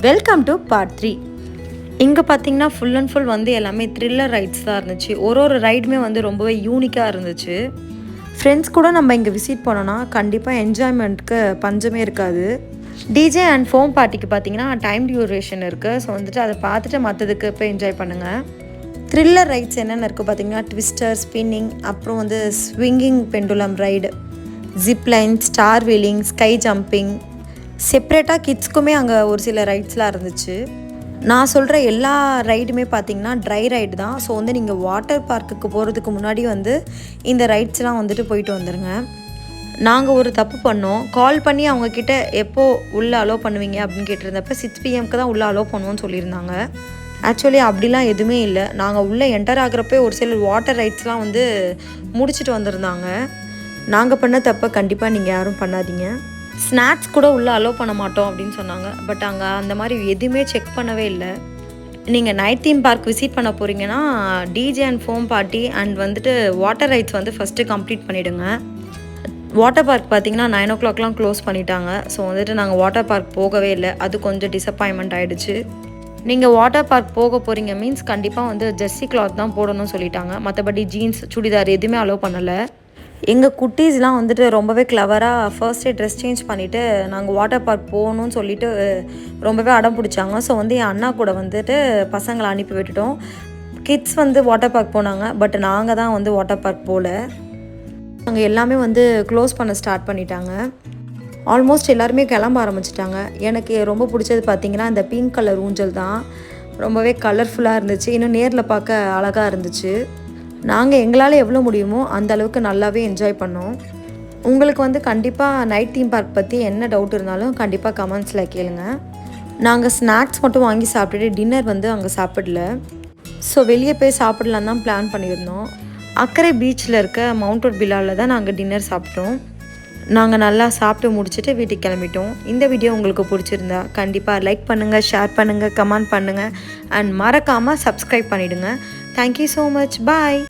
Welcome to part 3. இங்கே பார்த்தீங்கன்னா full and full வந்து எல்லாமே த்ரில்லர் ரைட்ஸ் தான் இருந்துச்சு. ஒரு ரைடுமே வந்து ரொம்பவே யூனிக்காக இருந்துச்சு. ஃப்ரெண்ட்ஸ் கூட நம்ம இங்கே விசிட் பண்ணோன்னா கண்டிப்பாக என்ஜாய்மெண்ட்டுக்கு பஞ்சமே இருக்காது. டிஜே அண்ட் ஃபோம் பார்ட்டிக்கு பார்த்தீங்கன்னா டைம் டியூரேஷன் இருக்குது. ஸோ வந்துட்டு அதை பார்த்துட்டு மற்றதுக்கு போய் என்ஜாய் பண்ணுங்கள். த்ரில்லர் ரைட்ஸ் என்னென்ன இருக்குது பார்த்தீங்கன்னா ட்விஸ்டர், ஸ்பின்னிங், அப்புறம் வந்து swinging pendulum ride, zipline, star wheeling, sky jumping, செப்ரேட்டாக கிட்ஸ்க்குமே அங்கே ஒரு சில ரைட்ஸ்லாம் இருந்துச்சு. நான் சொல்கிற எல்லா ரைடுமே பார்த்திங்கன்னா ட்ரை ரைடு தான். ஸோ வந்து நீங்கள் வாட்டர் பார்க்குக்கு போகிறதுக்கு முன்னாடி வந்து இந்த ரைட்ஸ்லாம் வந்துட்டு போயிட்டு வந்துடுங்க. நாங்கள் ஒரு தப்பு பண்ணோம். கால் பண்ணி அவங்கக்கிட்ட எப்போது உள்ளே அலோவ் பண்ணுவீங்க அப்படின்னு கேட்டிருந்தப்ப 6 PM தான் உள்ளே அலோவ் பண்ணுவோன்னு சொல்லியிருந்தாங்க. ஆக்சுவலி அப்படிலாம் எதுவுமே இல்லை. நாங்கள் உள்ளே என்டர் ஆகிறப்பே ஒரு சில வாட்டர் ரைட்ஸ்லாம் வந்து முடிச்சுட்டு வந்திருந்தாங்க. நாங்கள் பண்ண தப்பை கண்டிப்பாக நீங்கள் யாரும் பண்ணாதீங்க. ஸ்நாக்ஸ் கூட உள்ளே அலோவ் பண்ண மாட்டோம் அப்படின்னு சொன்னாங்க. பட் அங்கே அந்த மாதிரி எதுவுமே செக் பண்ணவே இல்லை. நீங்கள் நைட் தீம் பார்க் விசிட் பண்ண போகிறீங்கன்னா DJ and foam party and வந்துட்டு வாட்டர் ரைட்ஸ் வந்து ஃபஸ்ட்டு கம்ப்ளீட் பண்ணிவிடுங்க. வாட்டர் பார்க் பார்த்திங்கன்னா 9 o'clockலாம் க்ளோஸ் பண்ணிட்டாங்க. ஸோ வந்துட்டு நாங்கள் வாட்டர் பார்க் போகவே இல்லை. அது கொஞ்சம் டிசப்பாயின்மெண்ட் ஆகிடுச்சு. நீங்கள் வாட்டர் பார்க் போக போகிறீங்க மீன்ஸ் கண்டிப்பாக வந்து ஜெர்சி கிளாத் தான் போடணும்னு சொல்லிட்டாங்க. மற்றபடி ஜீன்ஸ், சுடிதார் எதுவுமே அலோவ் பண்ணலை. எங்கள் குட்டீஸ்லாம் வந்துட்டு ரொம்பவே கிளவராக ஃபர்ஸ்டே ட்ரெஸ் சேஞ்ச் பண்ணிவிட்டு நாங்கள் வாட்டர் பார்க் போகணும்னு சொல்லிவிட்டு ரொம்பவே அடம் பிடிச்சாங்க. ஸோ வந்து என் அண்ணா கூட வந்துட்டு பசங்களை அனுப்பி விட்டுட்டோம். கிட்ஸ் வந்து வாட்டர் பார்க் போனாங்க. பட் நாங்கள் தான் வந்து வாட்டர் பார்க் போகல. அங்கே எல்லாமே வந்து க்ளோஸ் பண்ண ஸ்டார்ட் பண்ணிட்டாங்க. ஆல்மோஸ்ட் எல்லாருமே கிளம்ப ஆரம்பிச்சிட்டாங்க. எனக்கு ரொம்ப பிடிச்சது பார்த்திங்கன்னா இந்த பிங்க் கலர் ஊஞ்சல் தான். ரொம்பவே கலர்ஃபுல்லாக இருந்துச்சு. இன்னும் நேரில் பார்க்க அழகாக இருந்துச்சு. நாங்கள் எங்களால் எவ்வளோ முடியுமோ அந்த அளவுக்கு நல்லாவே என்ஜாய் பண்ணோம். உங்களுக்கு வந்து கண்டிப்பாக நைட் தீம் பார்க் பற்றி என்ன டவுட் இருந்தாலும் கண்டிப்பாக கமெண்ட்ஸில் கேளுங்க. நாங்கள் ஸ்நாக்ஸ் மட்டும் வாங்கி சாப்பிட்டுட்டு டின்னர் வந்து அங்கே சாப்பிடல. ஸோ வெளியே போய் சாப்பிடலாம் தான் பிளான் பண்ணியிருந்தோம். அக்கரை பீச்சில் இருக்க மவுண்ட் ரோட் பிலாவில் தான் நாங்கள் டின்னர் சாப்பிட்டோம். நாங்கள் நல்லா சாப்பிட்டு முடிச்சுட்டு வீட்டுக்கு கிளம்பிட்டோம். இந்த வீடியோ உங்களுக்கு பிடிச்சிருந்தா கண்டிப்பாக லைக் பண்ணுங்கள், ஷேர் பண்ணுங்கள், கமெண்ட் பண்ணுங்கள் அண்ட் மறக்காமல் சப்ஸ்கிரைப் பண்ணிவிடுங்க. Thank you so much. பாய்.